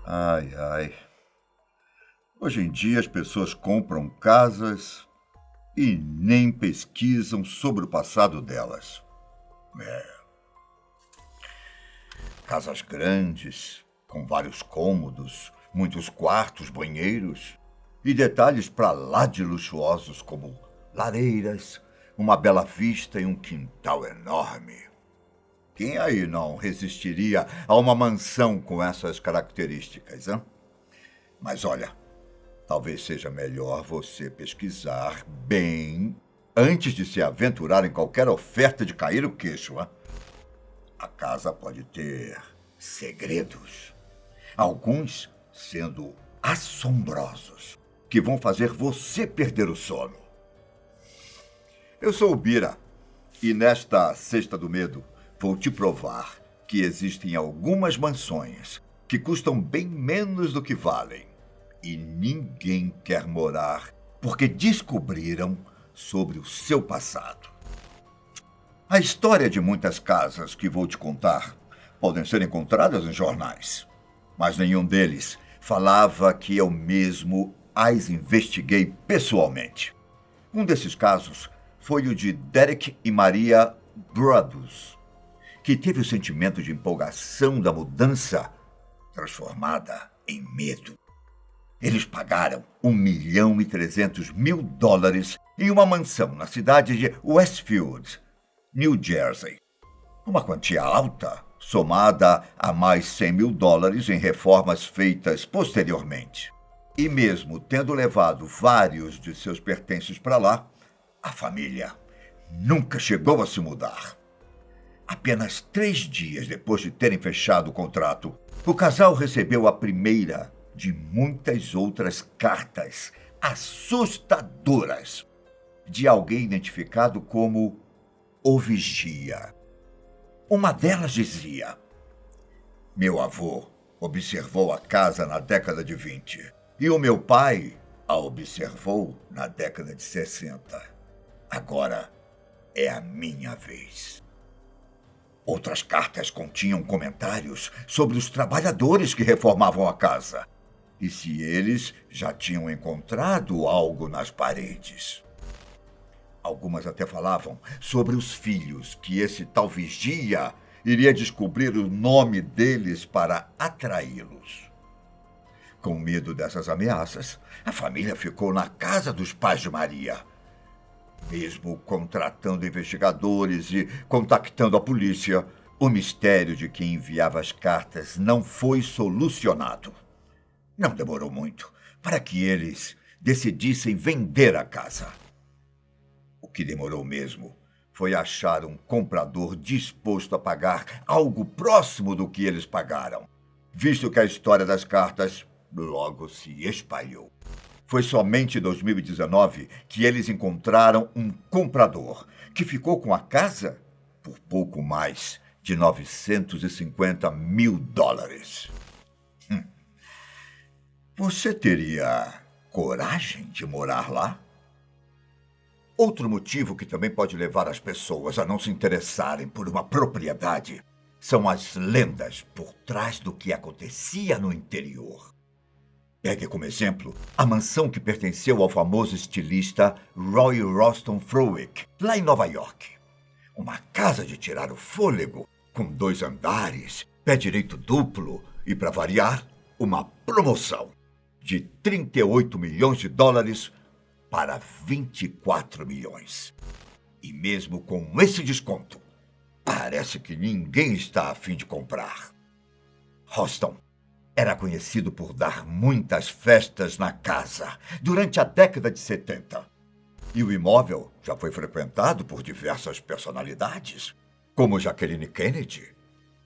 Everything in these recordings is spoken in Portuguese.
Ai, ai. Hoje em dia as pessoas compram casas e nem pesquisam sobre o passado delas. Casas grandes, com vários cômodos, muitos quartos, banheiros e detalhes para lá de luxuosos como lareiras, uma bela vista e um quintal enorme. Quem aí não resistiria a uma mansão com essas características, hein? Mas olha, talvez seja melhor você pesquisar bem antes de se aventurar em qualquer oferta de cair o queixo, hein? A casa pode ter segredos, alguns sendo assombrosos, que vão fazer você perder o sono. Eu sou o Bira, e nesta Sexta do Medo vou te provar que existem algumas mansões que custam bem menos do que valem. E ninguém quer morar porque descobriram sobre o seu passado. A história de muitas casas que vou te contar podem ser encontradas em jornais, mas nenhum deles falava que eu mesmo as investiguei pessoalmente. Um desses casos foi o de Derek e Maria Brothers, que teve o sentimento de empolgação da mudança transformada em medo. Eles pagaram US$ 1.300.000 em uma mansão na cidade de Westfield, New Jersey. Uma quantia alta, somada a mais US$ 100.000 em reformas feitas posteriormente. E mesmo tendo levado vários de seus pertences para lá, a família nunca chegou a se mudar. Apenas 3 dias depois de terem fechado o contrato, o casal recebeu a primeira de muitas outras cartas assustadoras de alguém identificado como o Vigia. Uma delas dizia: meu avô observou a casa na década de 20 e o meu pai a observou na década de 60. Agora é a minha vez. Outras cartas continham comentários sobre os trabalhadores que reformavam a casa e se eles já tinham encontrado algo nas paredes. Algumas até falavam sobre os filhos que esse tal vigia iria descobrir o nome deles para atraí-los. Com medo dessas ameaças, a família ficou na casa dos pais de Maria. Mesmo contratando investigadores e contactando a polícia, o mistério de quem enviava as cartas não foi solucionado. Não demorou muito para que eles decidissem vender a casa. O que demorou mesmo foi achar um comprador disposto a pagar algo próximo do que eles pagaram, visto que a história das cartas logo se espalhou. Foi somente em 2019 que eles encontraram um comprador que ficou com a casa por pouco mais de US$ 950.000. Você teria coragem de morar lá? Outro motivo que também pode levar as pessoas a não se interessarem por uma propriedade são as lendas por trás do que acontecia no interior. Pegue como exemplo a mansão que pertenceu ao famoso estilista Roy Ralston Frowick, lá em Nova York. Uma casa de tirar o fôlego, com 2 andares, pé direito duplo e, para variar, uma promoção de US$ 38 milhões para 24 milhões. E mesmo com esse desconto, parece que ninguém está a fim de comprar. Ralston era conhecido por dar muitas festas na casa durante a década de 70. E o imóvel já foi frequentado por diversas personalidades, como Jacqueline Kennedy.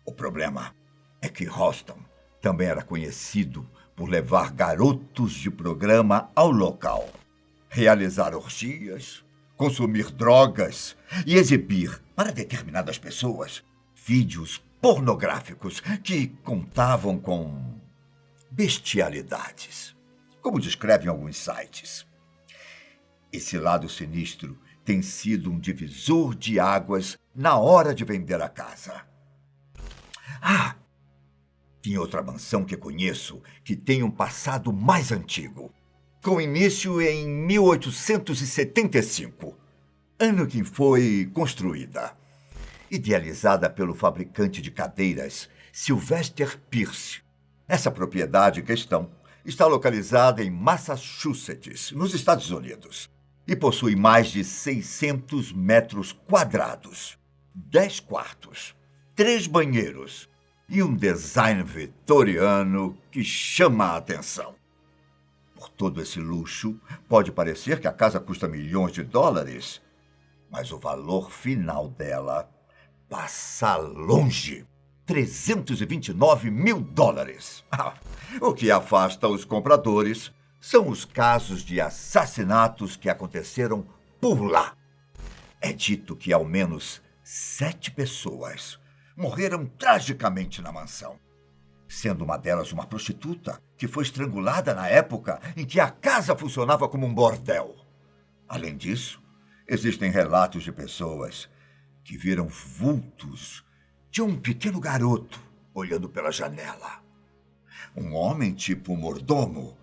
O problema é que Ralston também era conhecido por levar garotos de programa ao local, realizar orgias, consumir drogas e exibir para determinadas pessoas vídeos pornográficos que contavam com bestialidades, como descrevem alguns sites. Esse lado sinistro tem sido um divisor de águas na hora de vender a casa. Tinha outra mansão que conheço que tem um passado mais antigo, com início em 1875, ano que foi construída. Idealizada pelo fabricante de cadeiras Sylvester Pierce. Essa propriedade em questão está localizada em Massachusetts, nos Estados Unidos, e possui mais de 600 metros quadrados, 10 quartos, 3 banheiros e um design vitoriano que chama a atenção. Por todo esse luxo, pode parecer que a casa custa milhões de dólares, mas o valor final dela passa longe. 329 mil dólares. O que afasta os compradores são os casos de assassinatos que aconteceram por lá. É dito que ao menos 7 pessoas morreram tragicamente na mansão, sendo uma delas uma prostituta que foi estrangulada na época em que a casa funcionava como um bordel. Além disso, existem relatos de pessoas que viram vultos de um pequeno garoto olhando pela janela. Um homem tipo mordomo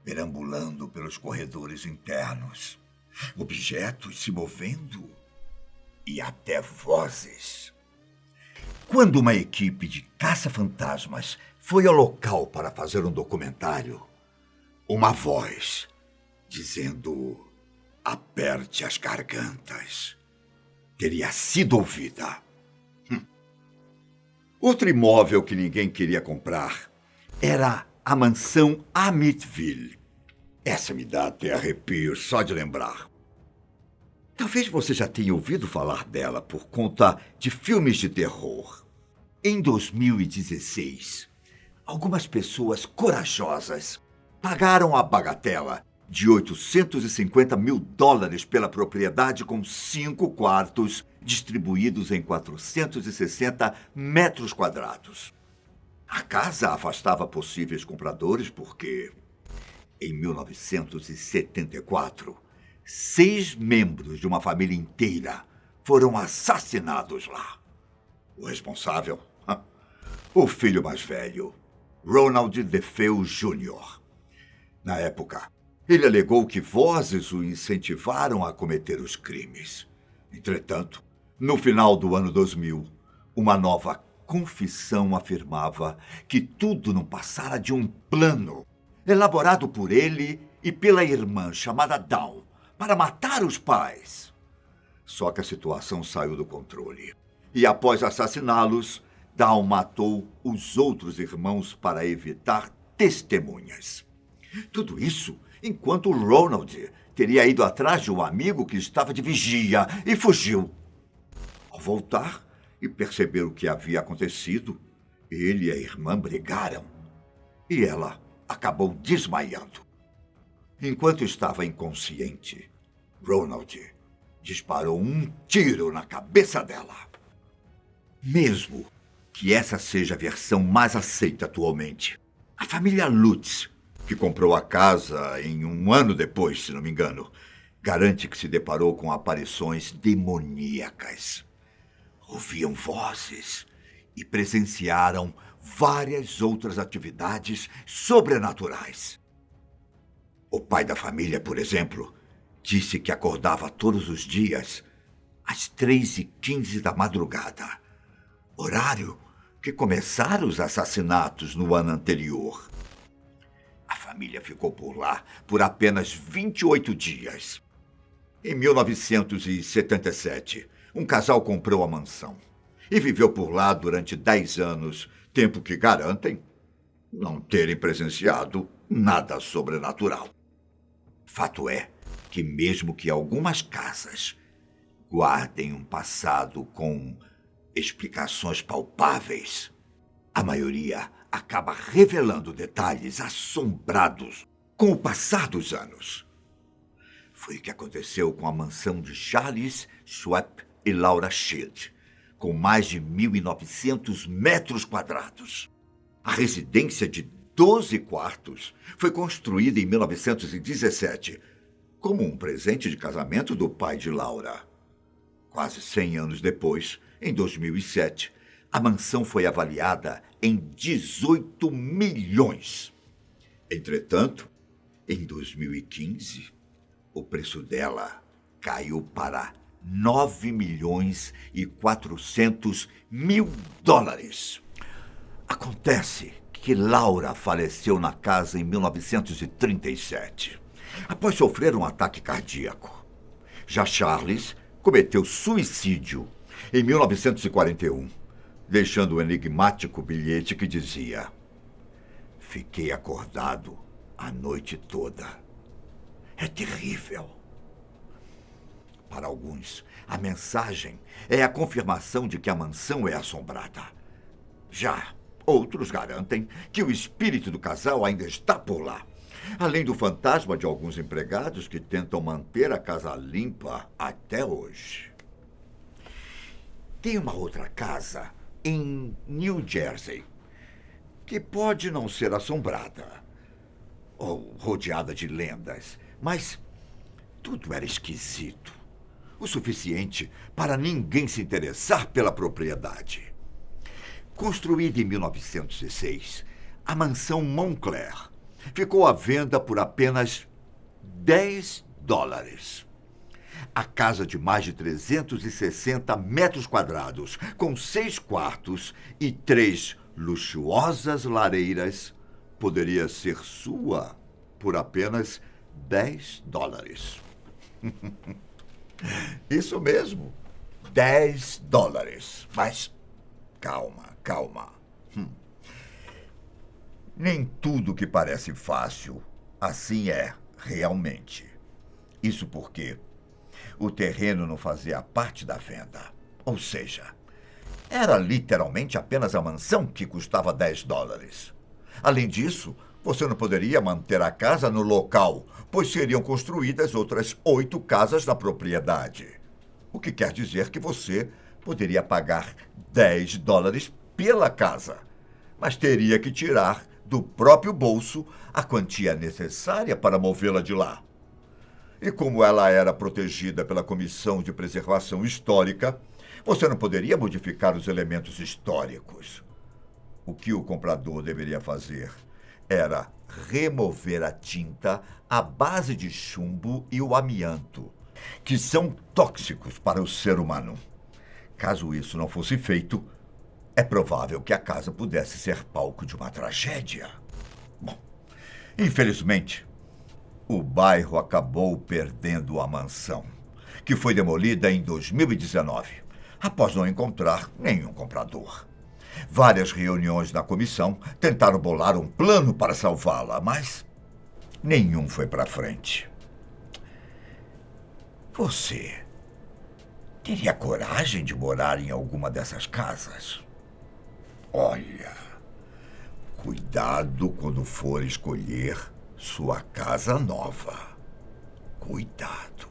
perambulando pelos corredores internos. Objetos se movendo e até vozes. Quando uma equipe de caça-fantasmas foi ao local para fazer um documentário, uma voz dizendo "aperte as gargantas" teria sido ouvida. Outro imóvel que ninguém queria comprar era a mansão Amityville. Essa me dá até arrepios só de lembrar. Talvez você já tenha ouvido falar dela por conta de filmes de terror. Em 2016, algumas pessoas corajosas pagaram a bagatela de 850 mil dólares pela propriedade com 5 quartos distribuídos em 460 metros quadrados. A casa afastava possíveis compradores porque, em 1974, 6 membros de uma família inteira foram assassinados lá. O responsável? O filho mais velho, Ronald DeFeo Jr. Na época, ele alegou que vozes o incentivaram a cometer os crimes. Entretanto, no final do ano 2000, uma nova confissão afirmava que tudo não passara de um plano elaborado por ele e pela irmã chamada Dawn para matar os pais. Só que a situação saiu do controle. E após assassiná-los, Dawn matou os outros irmãos para evitar testemunhas. Tudo isso enquanto Ronald teria ido atrás de um amigo que estava de vigia e fugiu. Ao voltar e perceber o que havia acontecido, ele e a irmã brigaram e ela acabou desmaiando. Enquanto estava inconsciente, Ronald disparou um tiro na cabeça dela. Mesmo que essa seja a versão mais aceita atualmente, a família Lutz, que comprou a casa em um ano depois, se não me engano, garante que se deparou com aparições demoníacas. Ouviam vozes e presenciaram várias outras atividades sobrenaturais. O pai da família, por exemplo, disse que acordava todos os dias às 3h15 da madrugada, horário que começaram os assassinatos no ano anterior. A família ficou por lá por apenas 28 dias. Em 1977, um casal comprou a mansão e viveu por lá durante 10 anos, tempo que garantem não terem presenciado nada sobrenatural. Fato é que mesmo que algumas casas guardem um passado com explicações palpáveis, a maioria acaba revelando detalhes assombrados com o passar dos anos. Foi o que aconteceu com a mansão de Charles Schwab e Laura Schild, com mais de 1.900 metros quadrados. A residência de 12 quartos foi construída em 1917 como um presente de casamento do pai de Laura. Quase 100 anos depois, em 2007, A mansão foi avaliada em 18 milhões. Entretanto, em 2015, o preço dela caiu para 9 milhões e 400 mil dólares. Acontece que Laura faleceu na casa em 1937, após sofrer um ataque cardíaco. Já Charles cometeu suicídio em 1941, deixando um enigmático bilhete que dizia: "Fiquei acordado a noite toda." É terrível. Para alguns, a mensagem é a confirmação de que a mansão é assombrada. Já outros garantem que o espírito do casal ainda está por lá, além do fantasma de alguns empregados que tentam manter a casa limpa até hoje. Tem uma outra casa em New Jersey que pode não ser assombrada ou rodeada de lendas, mas tudo era esquisito, o suficiente para ninguém se interessar pela propriedade. Construída em 1906, a mansão Montclair ficou à venda por apenas $10. A casa de mais de 360 metros quadrados, com 6 quartos e 3 luxuosas lareiras, poderia ser sua por apenas $10. Isso mesmo, $10. Mas calma. Nem tudo que parece fácil, assim é realmente. Isso porque o terreno não fazia parte da venda. Ou seja, era literalmente apenas a mansão que custava $10. Além disso, você não poderia manter a casa no local, pois seriam construídas outras 8 casas na propriedade. O que quer dizer que você poderia pagar $10 pela casa, mas teria que tirar do próprio bolso a quantia necessária para movê-la de lá. E como ela era protegida pela Comissão de Preservação Histórica, você não poderia modificar os elementos históricos. O que o comprador deveria fazer era remover a tinta à base de chumbo e o amianto, que são tóxicos para o ser humano. Caso isso não fosse feito, é provável que a casa pudesse ser palco de uma tragédia. Bom, infelizmente, o bairro acabou perdendo a mansão, que foi demolida em 2019, após não encontrar nenhum comprador. Várias reuniões na comissão tentaram bolar um plano para salvá-la, mas nenhum foi para frente. Você teria coragem de morar em alguma dessas casas? Olha, cuidado quando for escolher sua casa nova. Cuidado.